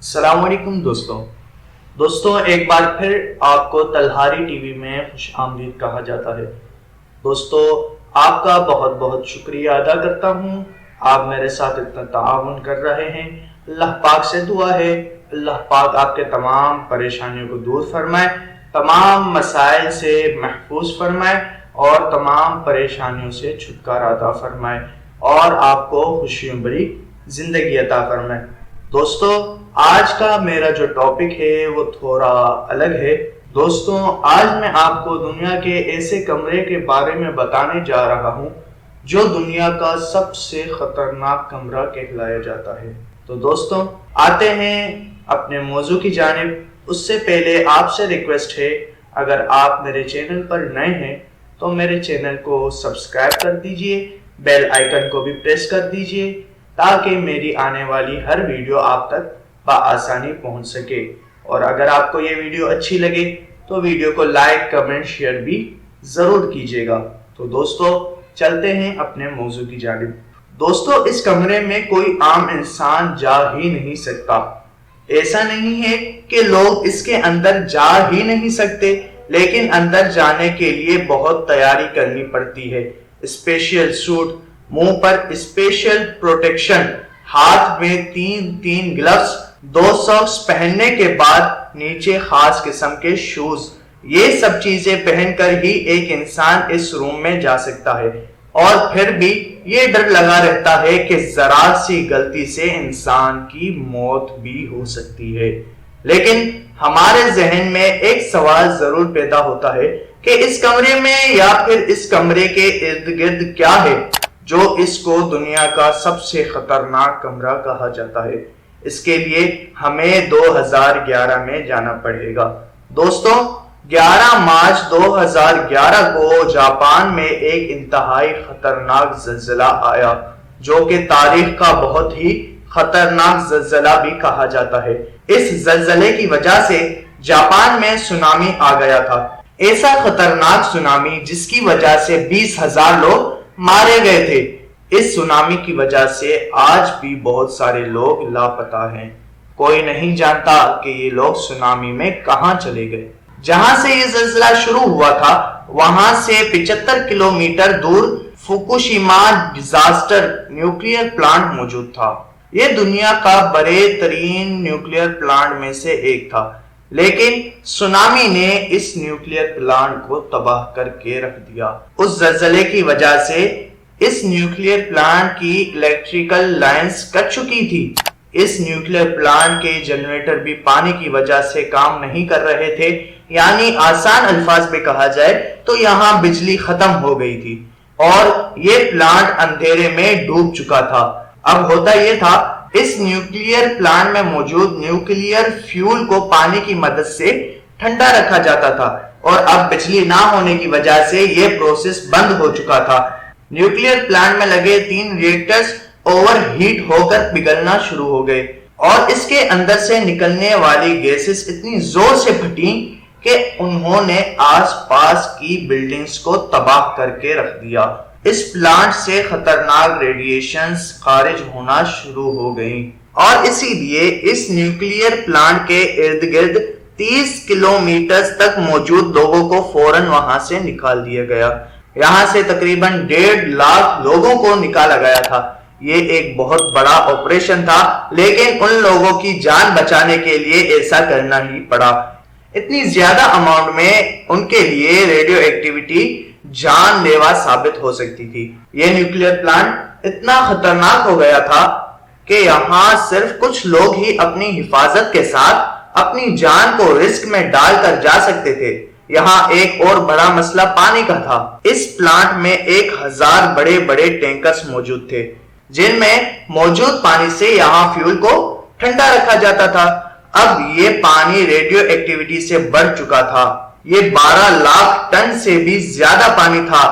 السلام علیکم دوستوں ایک بار پھر آپ کو تلہاری ٹی وی میں خوش آمدید کہا جاتا ہے۔ دوستوں آپ کا بہت بہت شکریہ ادا کرتا ہوں، آپ میرے ساتھ اتنا تعاون کر رہے ہیں۔ اللہ پاک سے دعا ہے اللہ پاک آپ کے تمام پریشانیوں کو دور فرمائے، تمام مسائل سے محفوظ فرمائے اور تمام پریشانیوں سے چھٹکارا عطا فرمائے اور آپ کو خوشیوں بھری زندگی عطا فرمائے۔ دوستوں آج کا میرا جو ٹاپک ہے وہ تھوڑا الگ ہے۔ دوستوں آج میں آپ کو دنیا کے ایسے کمرے کے بارے میں بتانے جا رہا ہوں جو دنیا کا سب سے خطرناک کمرہ کہلایا جاتا ہے۔ تو دوستوں آتے ہیں اپنے موضوع کی جانب۔ اس سے پہلے آپ سے ریکویسٹ ہے، اگر آپ میرے چینل پر نئے ہیں تو میرے چینل کو سبسکرائب کر دیجئے، بیل آئیکن کو بھی پریس کر دیجئے تاکہ میری آنے والی ہر ویڈیو آپ تک بآسانی پہنچ سکے، اور اگر آپ کو یہ ویڈیو اچھی لگے تو ویڈیو کو لائک، کمنٹ، شیئر بھی ضرور کیجیے گا۔ تو دوستو چلتے ہیں اپنے موضوع کی جانب۔ دوستو اس کمرے میں کوئی عام انسان جا ہی نہیں سکتا۔ ایسا نہیں ہے کہ لوگ اس کے اندر جا ہی نہیں سکتے، لیکن اندر جانے کے لیے بہت تیاری کرنی پڑتی ہے۔ اسپیشل سوٹ، منہ پر اسپیشل پروٹیکشن، ہاتھ میں تین گلوز، 2 ساکس پہننے کے بعد نیچے خاص قسم کے شوز، یہ سب چیزیں پہن کر ہی ایک انسان اس روم میں جا سکتا ہے، اور پھر بھی یہ ڈر لگا رہتا ہے کہ ذرا سی غلطی سے انسان کی موت بھی ہو سکتی ہے۔ لیکن ہمارے ذہن میں ایک سوال ضرور پیدا ہوتا ہے کہ اس کمرے میں یا پھر اس کمرے کے ارد گرد کیا ہے جو اس کو دنیا کا سب سے خطرناک کمرہ کہا جاتا ہے۔ اس کے لیے ہمیں 2011 میں جانا پڑے گا۔ دوستوں 11 مارچ 2011 کو جاپان میں ایک انتہائی خطرناک زلزلہ آیا، جو کہ تاریخ کا بہت ہی خطرناک زلزلہ بھی کہا جاتا ہے۔ اس زلزلے کی وجہ سے جاپان میں سونامی آ گیا تھا، ایسا خطرناک سونامی جس کی وجہ سے 20,000 لوگ مارے گئے تھے۔ اس سونامی کی وجہ سے آج بھی بہت سارے لوگ لاپتہ ہیں، کوئی نہیں جانتا کہ یہ لوگ سونامی میں کہاں چلے گئے۔ جہاں سے یہ زلزلہ شروع ہوا تھا وہاں سے 75 کلومیٹر دور فوکوشیما ڈیزاسٹر نیوکلیئر پلانٹ موجود تھا۔ یہ دنیا کا بڑے ترین نیوکلیئر پلانٹ میں سے ایک تھا، لیکن سونامی نے اس نیوکلیئر پلانٹ کو تباہ کر کے رکھ دیا۔ اس زلزلے کی وجہ سے اس نیوکلیئر پلانٹ کی الیکٹریکل لائنز کٹ چکی تھی۔ اس نیوکلیئر پلانٹ کے جنریٹر بھی پانی کی وجہ سے کام نہیں کر رہے تھے، یعنی آسان الفاظ میں کہا جائے تو یہاں بجلی ختم ہو گئی تھی اور یہ پلانٹ اندھیرے میں ڈوب چکا تھا۔ اب ہوتا یہ تھا اس نیوکلیئر پلانٹ میں موجود نیوکلیئر فیول کو پانی کی مدد سے ٹھنڈا رکھا جاتا تھا، اور اب بجلی نہ ہونے کی وجہ سے یہ پروسیس بند ہو چکا تھا۔ نیوکلیئر پلانٹ میں لگے 3 ری ایکٹرز اوور ہیٹ ہو کر پگھلنا شروع ہو گئے، اور اس کے اندر سے نکلنے والی گیسز اتنی زور سے پھٹیں کہ انہوں نے آس پاس کی بلڈنگز کو تباہ کر کے رکھ دیا۔ اس پلانٹ سے خطرناک ریڈیشنز خارج ہونا شروع ہو گئیں، اور اسی لیے اس نیوکلیئر پلانٹ کے ارد گرد 30 کلومیٹر تک موجود لوگوں کو فوراً وہاں سے نکال دیا گیا۔ یہاں سے تقریباً 1.5 لاکھ لوگوں کو نکالا گیا تھا۔ یہ ایک بہت بڑا آپریشن تھا، لیکن ان لوگوں کی جان بچانے کے لیے ایسا کرنا ہی پڑا۔ اتنی زیادہ اماؤنٹ میں ان کے لیے ریڈیو ایکٹیویٹی جان لیوا ثابت ہو سکتی تھی۔ یہ نیوکلیئر پلانٹ اتنا خطرناک ہو گیا تھا کہ یہاں صرف کچھ لوگ ہی اپنی حفاظت کے ساتھ اپنی جان کو رسک میں ڈال کر جا سکتے تھے۔ یہاں ایک اور بڑا مسئلہ پانی کا تھا۔ اس پلانٹ میں 1000 بڑے بڑے ٹینکرز موجود تھے، جن میں موجود پانی سے یہاں فیول کو ٹھنڈا رکھا جاتا تھا۔ اب یہ پانی ریڈیو ایکٹیویٹی سے بڑھ چکا تھا، یہ 12 لاکھ ٹن سے بھی زیادہ پانی تھا۔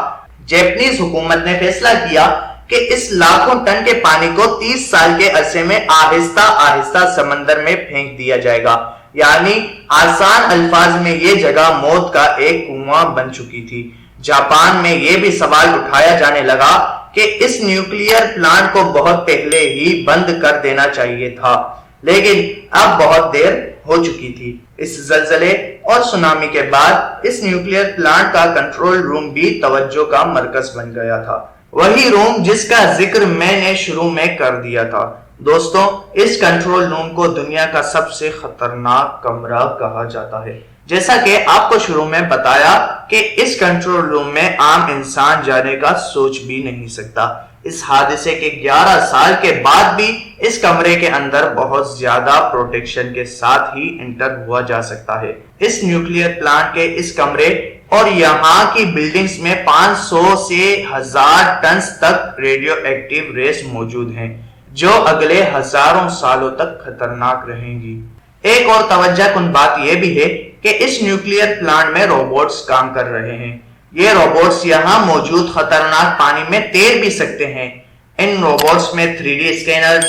جاپانیز حکومت نے فیصلہ کیا کہ اس لاکھوں ٹن کے پانی کو 30 سال کے عرصے میں آہستہ آہستہ سمندر میں پھینک دیا جائے گا، یعنی آسان الفاظ میں یہ جگہ موت کا ایک کنواں بن چکی تھی۔ جاپان میں یہ بھی سوال اٹھایا جانے لگا کہ اس نیوکلیئر پلانٹ کو بہت پہلے ہی بند کر دینا چاہیے تھا، لیکن اب بہت دیر ہو چکی تھی۔ اس زلزلے اور سونامی کے بعد اس نیوکلیئر پلانٹ کا کنٹرول روم بھی توجہ کا مرکز بن گیا تھا، وہی روم جس کا ذکر میں نے شروع میں کر دیا تھا۔ دوستوں، اس کنٹرول روم کو دنیا کا سب سے خطرناک کمرہ کہا جاتا ہے۔ جیسا کہ آپ کو شروع میں بتایا کہ اس کنٹرول روم میں عام انسان جانے کا سوچ بھی نہیں سکتا۔ اس حادثے کے 11 سال کے بعد بھی اس کمرے کے اندر بہت زیادہ پروٹیکشن کے ساتھ ہی انٹر ہوا جا سکتا ہے۔ اس نیوکلیئر پلانٹ کے اس کمرے اور یہاں کی بلڈنگز میں 500 سے 1000 ٹنز تک ریڈیو ایکٹیو ریس موجود ہیں، جو اگلے ہزاروں سالوں تک خطرناک رہیں گی۔ ایک اور توجہ کن بات یہ بھی ہے کہ اس نیوکلیئر پلانٹ میں روبوٹس کام کر رہے ہیں۔ یہ روبوٹس یہاں موجود خطرناک پانی میں تیر بھی سکتے ہیں۔ ان روبوٹس میں 3D اسکینرز،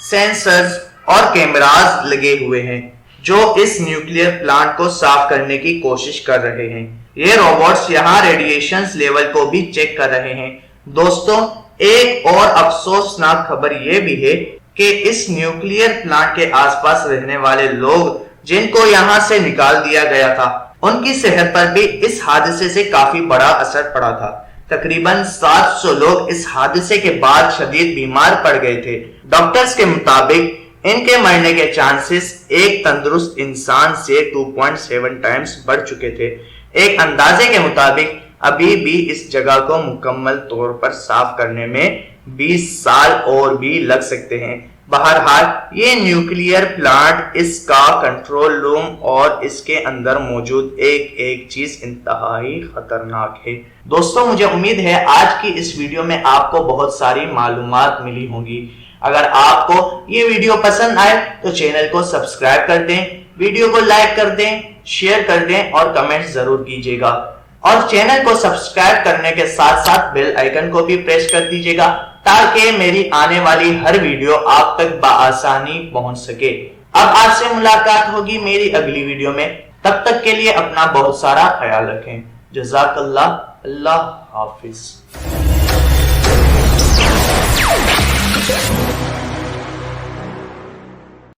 سینسرز اور کیمراز لگے ہوئے ہیں جو اس نیوکلیئر پلانٹ کو صاف کرنے کی کوشش کر رہے ہیں۔ یہ روبوٹس یہاں ریڈیشنز لیول کو بھی چیک کر رہے ہیں۔ دوستوں، ایک اور افسوسناک خبر یہ بھی ہے کہ اس نیوکلیئر پلانٹ کے آس پاس رہنے والے لوگ جن کو یہاں سے نکال دیا گیا تھا، ان کی صحت پر بھی اس حادثے سے کافی بڑا اثر پڑا تھا۔ تقریباً 700 لوگ اس حادثے کے بعد شدید بیمار پڑ گئے تھے۔ ڈاکٹرز کے مطابق ان کے مرنے کے چانسز ایک تندرست انسان سے 2.7 ٹائمز بڑھ چکے تھے۔ ایک اندازے کے مطابق ابھی بھی اس جگہ کو مکمل طور پر صاف کرنے میں 20 سال اور بھی لگ سکتے ہیں۔ بہرحال یہ نیوکلیئر پلانٹ، اس کا کنٹرول روم اور اس کے اندر موجود ایک ایک چیز انتہائی خطرناک ہے۔ دوستوں، مجھے امید ہے آج کی اس ویڈیو میں آپ کو بہت ساری معلومات ملی ہوں گی۔ اگر آپ کو یہ ویڈیو پسند آئے تو چینل کو سبسکرائب کر دیں، ویڈیو کو لائک کر دیں، شیئر کر دیں اور کمنٹ ضرور کیجیے گا، اور چینل کو سبسکرائب کرنے کے ساتھ ساتھ بیل آئیکن کو بھی پریس کر دیجیے گا تاکہ میری آنے والی ہر ویڈیو آپ تک بآسانی پہنچ سکے۔ اب آپ سے ملاقات ہوگی میری اگلی ویڈیو میں، تب تک کے لیے اپنا بہت سارا خیال رکھیں۔ جزاک اللہ، اللہ حافظ۔